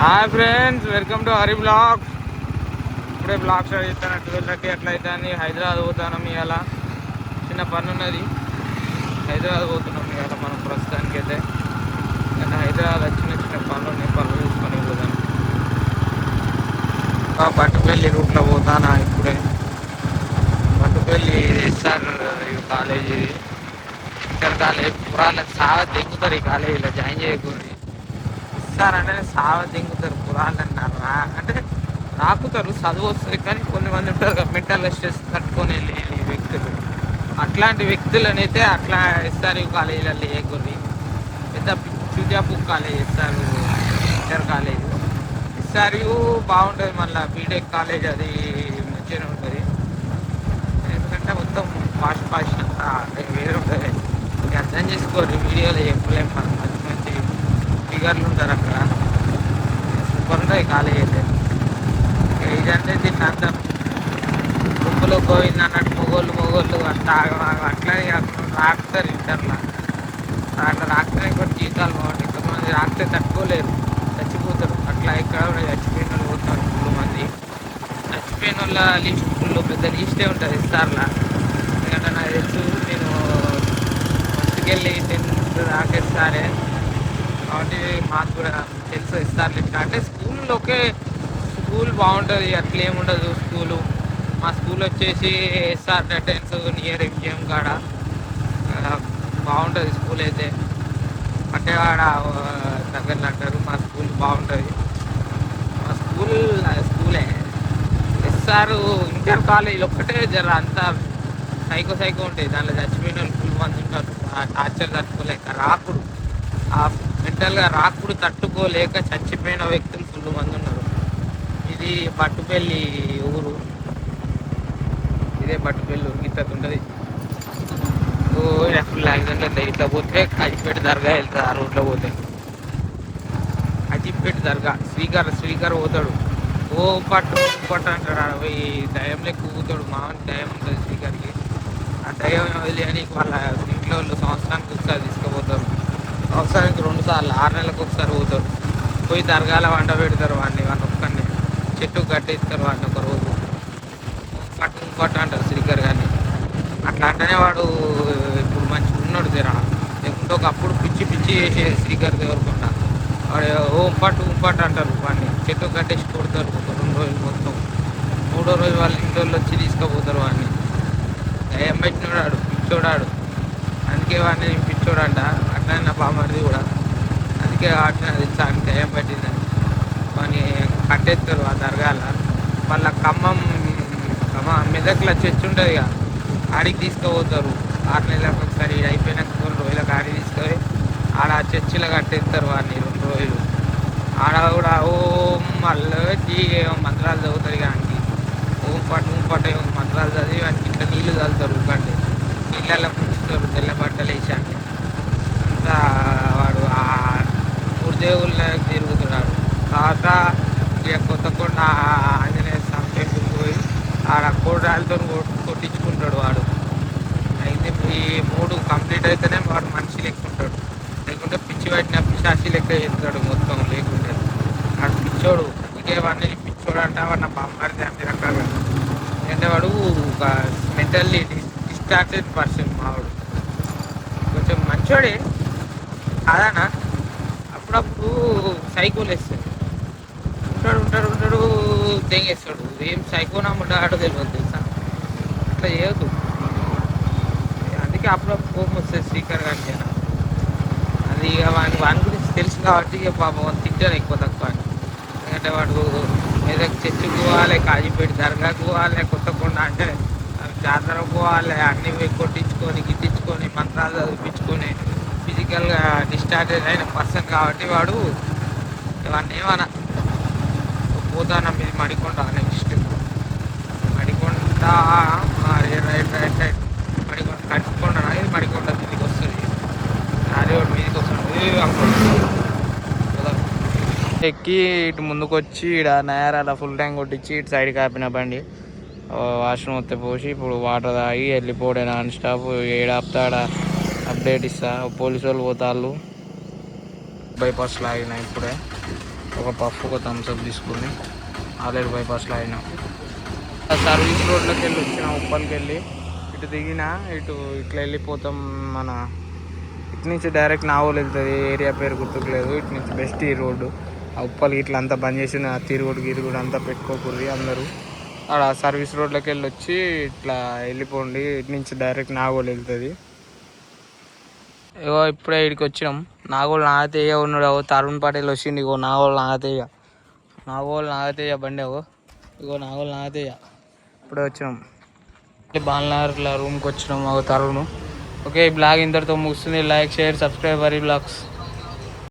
Hi friends, welcome to Hari blog. ఇప్పుడే blog start చేస్తాను. 12:30 అట్లా అవుతుంది. హైదరాబాద్ పోతున్నాం. ఇవాళ చిన్న పని ఉన్నది. హైదరాబాద్ పోతున్నాం ఇవాళ మనం ప్రస్తుతానికి అయితే. అంటే హైదరాబాద్ చిన్న చిన్న పనులు ఉన్నాయి, పనులు తీసుకొని పోతాను. పట్టుపల్లి రూట్లో పోతానా ఇప్పుడే. Pattupalli SR college, inter college పురాలకు సాగా దిగుతారు. ఈ కాలేజీలో జాయిన్ చేయకూడదు సార్ అంటే సావ దింగుతారు. పురాలు అన్నారు అంటే రాకుతారు, చదువు వస్తుంది. కానీ కొన్ని మంది ఉంటారు మెంటల్ స్ట్రెస్ తట్టుకొని వెళ్ళి వ్యక్తులు. అట్లాంటి వ్యక్తులను అయితే అట్లా ఎస్ఆర్యు కాలేజీలలో వేయకూడదు. పెద్ద చూజాపూర్ college SR inter college. SRU బాగుంటుంది. మళ్ళీ బీటెక్ కాలేజ్ అది మంచిగానే ఉంటుంది. ఎందుకంటే మొత్తం పాష్ అంతా వేరే ఉంటుంది. అర్థం చేసుకోరు. వీడియోలో చెప్పలేము మనం. మంచి మంచి ఫిగర్లు ఉంటారు అక్కడ. సూపర్ ఉంటాయి కాలేజ్ అయితే. ఇదంటే దీన్ని అందం గుంపులో గోవింది అన్నట్టు మొగోళ్ళు అంత అట్లనే రాకుతారు ఇంటర్లో. అట్లా రాకపోతే కూడా జీవితాలు బాగుంటాయి. కొంతమంది రాకపోతే తట్టుకోలేరు, చచ్చిపోతారు. అట్లా ఇక్కడ కూడా చచ్చిపోయిన వాళ్ళు పోతారు ఫుల్ మంది. చచ్చిపోయిన వాళ్ళ లిస్ట్ ఫుల్ పెద్ద లిస్టే ఉంటుంది ఇస్తారులా. ఎందుకంటే నాకు తెలుసు, నేను ఫస్ట్కెళ్ళి 10th రాకేస్తారే కాబట్టి మాకు కూడా తెలుసు ఇస్తారు లిస్ట్. అంటే స్కూల్ బాగుంటుంది, అట్లా ఏముండదు స్కూలు. మా స్కూల్ వచ్చేసి ఎస్ఆర్ టెన్స్ నియర్ ఎంజిఎం కాడ బాగుంటుంది స్కూల్ అయితే. పట్టేవాడ దగ్గరలో అంటారు. మా స్కూల్ బాగుంటుంది. మా స్కూలే ఎస్ఆర్ ఇంటర్ కాలేజ్ ఒక్కటే జర అంతా సైకో ఉంటుంది. దాంట్లో చచ్చిపోయిన వాళ్ళు ఫుల్ మంది ఉంటారు. ఆ టార్చర్ తట్టుకోలేక రాకుడు, ఆ మెంటల్గా రాకుడు తట్టుకోలేక చచ్చిపోయిన వ్యక్తులు ఫుల్ మంది ఉన్నారు. ఇది పట్టుపల్లి ఊరు. ఇదే పట్టుపల్లి ఊరు. ఇంత ఉంటుంది. ఫుల్ యాక్సిడెంట్ అవుతాయి. ఇట్లా పోతే అజిపేట దర్గా వెళ్తుంది. ఆ రోడ్లో పోతే అజిపేట దర్గా శ్రీకర్ పోతాడు. ఓ పట్టు అంటాడు. ఈ దయంలో కూతాడు. మామూలు దయం ఉంటుంది శ్రీకర్కి. ఆ దయం వదిలి వాళ్ళ ఇంట్లో వాళ్ళు సంవత్సరానికి ఒకసారి తీసుకుపోతారు. సంవత్సరానికి 2 సార్లు, 6 నెలలకు ఒకసారి పోతారు. పోయి దర్గాల వంట పెడతారు. వాడిని ఒక్కడిని చెట్టు కట్టేస్తారు. వాడిని ఒక రోజు పట్టు అంటారు శ్రీకర్ గారిని. అట్లా అంటేనే వాడు ఇప్పుడు మంచిగా ఉన్నాడు జరా. లేకుంటే ఒకప్పుడు పిచ్చి చేసే శ్రీకర్ దేవరకొండ. వాడు ఉంపట్టు అంటారు. వాడిని చెట్టు కట్టేసి కొడతారు. ఒక 2 రోజులు మొత్తం. 3వ రోజు వాళ్ళ ఇంట్లో వచ్చి తీసుకుపోతారు వాడిని. దయ్యం పెట్టినోడాడు, పిచ్చోడాడు. అందుకే వాడిని పిచ్చోడంట. అట్లా నా బామ్మడిది కూడా. అందుకే వాటిని తెలుసా అని దయ్యం పెట్టిందని. వాడిని కట్టేస్తారు ఆ దర్గాల. మళ్ళీ ఖమ్మం మెదక్లో చర్చ్ ఉంటుంది ఇక, ఆడికి తీసుకుపోతారు. 6 నెలలకు ఒకసారి అయిపోయినాక 2 రోజులకు ఆడికి తీసుకొని ఆడ చర్చిలో కట్టేస్తారు వాడిని 2 రోజులు. ఆడ కూడా ఓం మళ్ళీ మంత్రాలు చదువుతారు. కానీ ఓం పట్టు మంత్రాలు చదివి వానికి ఇట్లా నీళ్ళు చల్లుతారు. ఊకండి నీళ్ళల్లో ముంచుతారు. తెల్ల బట్టలు వేసాక అంతా వాడు ఆ 3 దేవుళ్ళకి తిరుగుతున్నాడు. తర్వాత ఇక కొత్తకొండ ఆంజనేయ స్వామి టెంపుల్కి పోయి ఆడ కోడాలతో కొట్టించుకుంటాడు వాడు. అయితే ఈ 3 కంప్లీట్ అయితేనే వాడు మనిషి లెక్క ఉంటాడు. లేకుంటే పిచ్చి పట్టిన పిశాచి లెక్క చేస్తాడు మొత్తం. లేకుంటే వాడు పిచ్చోడు. ఇంకే వాడిని పిచ్చోడు అంటే వాడు నా బామ్మడితే అన్ని రకాలుగా. ఎందుకంటే వాడు ఒక మెంటల్లీ డిస్ట్రాక్టెడ్ పర్సన్. మావాడు కొంచెం మంచోడే కాదనా, అప్పుడప్పుడు సైకోలు వేస్తాడు. ఉంటాడు తెంగేస్తాడు. ఏం సైకోనా ఉంటాడో తెలియదు తెలుసా. అట్లా చేయొద్దు. అందుకే అప్పుడప్పుడు కోపం వస్తుంది శ్రీకర్ గారికి. అది ఇక వాని గురించి తెలుసు కాబట్టి ఇక పాపం తింటాను ఎక్కువ తక్కువ. ఎందుకంటే వాడు ఏదో చర్చికి పోవాలి, కాజీపేట దర్గాకు పోవాలి, కొత్తకొండ అంటే జాతరకు పోవాలి. అన్నీ కొట్టించుకొని గిట్టించుకొని మంత్రాలు చదివించుకొని ఫిజికల్గా డిస్టార్టెడ్ అయిన పర్సన్ కాబట్టి వాడు ఇవన్నీ ఏమన్నా పోతానా. మీది మడికొండ. నెక్స్ట్ మడికొండ రైట్ మడికొండ కట్టుకొండ. ఇది మడికొండ మీదికి వస్తుంది. అదే వాడు మీదికి వస్తాడు. ఎక్కి ఇటు ముందుకు వచ్చి ఇక్కడ నయారాల ఫుల్ ట్యాంక్ కొట్టించి ఇటు సైడ్ కాపిన బండి వాష్రూమ్ వస్తే పోసి ఇప్పుడు వాటర్ తాగి వెళ్ళిపోవడే నాన్ స్టాప్. ఏడాపుతాడా అప్డేట్ ఇస్తా. పోలీసు వాళ్ళు పోతాళ్ళు. బైపాస్లో ఆగిన ఇప్పుడే. ఒక పఫ్ ఒక థమ్స్అప్ తీసుకొని ఆలేరు బైపాస్లో అయినా సర్వీస్ రోడ్లోకి వెళ్ళి వచ్చిన ఉప్పల్కి వెళ్ళి ఇటు దిగిన ఇటు ఇట్లా వెళ్ళిపోతాం. మన ఇటు నుంచి డైరెక్ట్ నావోలు వెళ్తుంది. ఏరియా పేరు గుర్తుకులేదు. ఇటు నుంచి బెస్ట్ ఈ రోడ్డు. ఆ ఉప్పల్కి ఇట్లా అంతా బంద్ చేసిన తిరుగుడు అంతా పెట్టుకోకూడదు అందరూ. అక్కడ సర్వీస్ రోడ్లోకి వెళ్ళి వచ్చి ఇట్లా వెళ్ళిపోండి. ఇటు నుంచి డైరెక్ట్ నాగోల్ వెళ్తుంది. ఇగో ఇప్పుడే ఇక్కడికి వచ్చినాం. నాగోల్ నాగతేయ ఉన్నాడు. తరుణ్ పటేల్ వచ్చిండు. ఇగో నాగోల్ నాగతేయ బండి. ఇగో నాగోల్ నాగతేయ ఇప్పుడే వచ్చినాం. బాలనగర్లో రూమ్కి వచ్చినాం. తరుణ్. ఓకే, ఈ బ్లాగ్ ఇంతటితో ముగిస్తుంది. లైక్, షేర్, సబ్స్క్రైబ్ వరి బ్లాగ్స్.